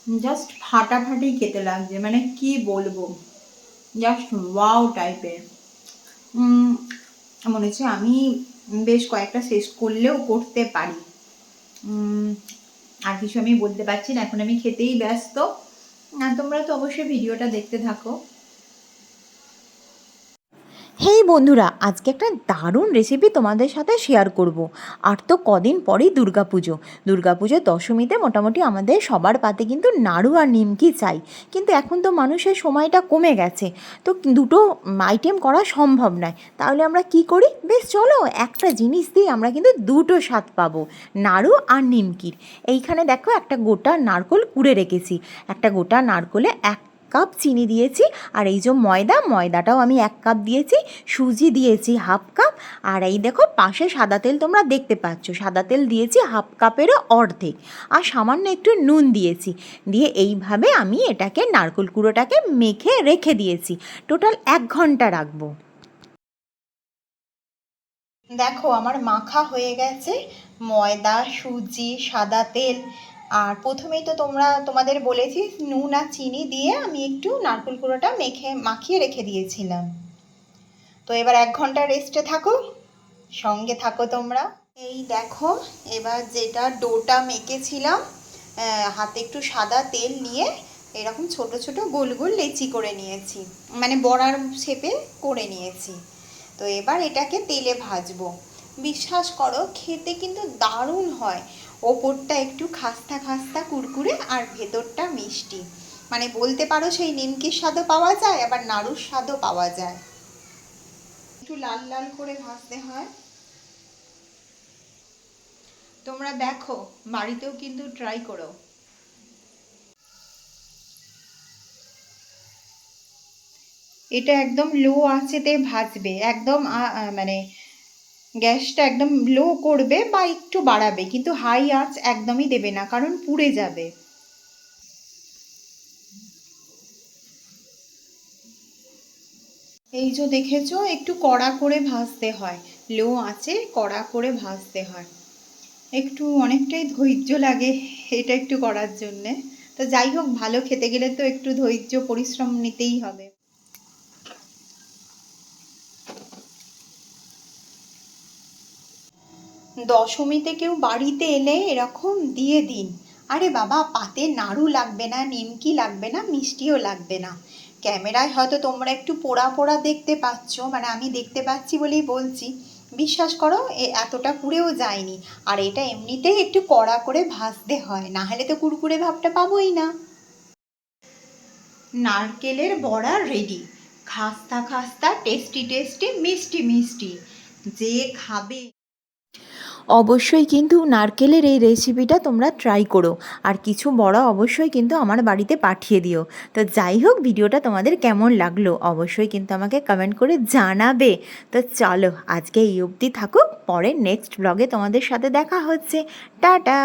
Just ফাটাফাটি খেতে লাগছে, মানে কি বলবো, জাস্ট ওয়াও টাইপের। মনে হচ্ছে আমি বেশ কয়েকটা শেষ করলেও করতে পারি। আর কিছু আমি বলতে পারছি না, এখন আমি খেতেই ব্যস্ত। আর তোমরা তো অবশ্যই ভিডিওটা দেখতে থাকো। হেই বন্ধুরা, আজকে একটা দারুণ রেসিপি তোমাদের সাথে শেয়ার করব। আর তো কদিন পরেই দুর্গাপুজোর দশমীতে মোটামুটি আমাদের সবার পাতে কিন্তু নাড়ু আর নিমকি চাই। কিন্তু এখন তো মানুষের সময়টা কমে গেছে, তো দুটো আইটেম করা সম্ভব নয়। তাহলে আমরা কি করি, বেশ চলো একটা জিনিস দিয়ে আমরা কিন্তু দুটো স্বাদ পাবো, নাড়ু আর নিমকির। এইখানে দেখো একটা গোটা নারকোল কুড়ে রেখেছি, একটা গোটা নারকোলে 1 কাপ চিনি দিয়েছি। আর এই যে ময়দাটাও আমি 1 কাপ দিয়েছি, সুজি দিয়েছি 1/2 কাপ। আর এই দেখো পাশে সাদা তেল তোমরা দেখতে পাচ্ছ, সাদা তেল দিয়েছি 1/2 কাপেরও অর্ধেক। আর সামান্য একটু নুন দিয়েছি, দিয়ে এইভাবে আমি এটাকে নারকেল কুড়োটাকে মেখে রেখে দিয়েছি। টোটাল 1 ঘন্টা রাখবো। দেখো আমার মাখা হয়ে গেছে, ময়দা, সুজি, সাদা তেল। আর প্রথমেই তো তোমাদের বলেছি নুন আর চিনি দিয়ে আমি একটু নারকেল কুড়োটা মাখিয়ে রেখে দিয়েছিলাম। তো এবার 1 ঘন্টা রেস্টে থাকো, সঙ্গে থাকো তোমরা। এই দেখো, এবার যেটা ডোটা মেখেছিলাম, হাতে একটু সাদা তেল নিয়ে এরকম ছোট ছোট গোল গোল লেচি করে নিয়েছি, মানে বড়ার শেপে করে নিয়েছি। তো এবার এটাকে তেলে ভাজবো। বিশ্বাস করো খেতে কিন্তু দারুণ হয়। ওপরটা একটু খাস্তা খাস্তা কুরকুরে আর ভেতরটা মিষ্টি, মানে বলতে পারো সেই নিমকির স্বাদও পাওয়া যায়, আবার নাড়ুর স্বাদও পাওয়া যায়। একটু লাল লাল করে ভাজতে হয়। তোমরা দেখো, বাড়িতেও কিন্তু ট্রাই করো। এটা একদম লো আঁচেতে ভাজবে, একদম মানে গ্যাসটা একদম লো করবে বা একটু বাড়াবে, কিন্তু হাই আঁচ একদমই দেবে না, কারণ পুড়ে যাবে। এই যে দেখেছো, একটু কড়া করে ভাজতে হয়, লো আঁচে কড়া করে ভাজতে হয়। একটু অনেকটাই ধৈর্য লাগে এটা একটু করার জন্যে। তো যাই হোক, ভালো খেতে গেলে তো একটু ধৈর্য পরিশ্রম নিতেই হবে। দশমীতে কেউ বাড়িতে এলে এরকম দিয়ে দিন। আরে বাবা, পাতে নাড়ু লাগবে না, নিমকি লাগবে না, মিষ্টিও লাগবে না। ক্যামেরায় হয়তো তোমরা একটু পোড়া পোড়া দেখতে পাচ্ছ, মানে আমি দেখতে পাচ্ছি বলেই বলছি। বিশ্বাস করো এতটা পুড়েও যায়নি। আর এটা এমনিতেই একটু কড়া করে ভাজতে হয়, না হলে তো কুরকুরে ভাবটা পাবোই না। নারকেলের বড়া রেডি, খাস্তা খাস্তা, টেস্টি টেস্টি, মিষ্টি মিষ্টি। যে খাবে। অবশ্যই কিন্তু নারকেলের এই রেসিপিটা তোমরা ট্রাই করো, আর কিছু বড়া অবশ্যই কিন্তু আমার বাড়িতে পাঠিয়ে দিও। তো যাই হোক, ভিডিওটা তোমাদের কেমন লাগলো অবশ্যই কিন্তু আমাকে কমেন্ট করে জানাবে। তো চলো আজকে এই অবধি থাকুক, পরে নেক্সট ব্লগে তোমাদের সাথে দেখা হচ্ছে। টাটা।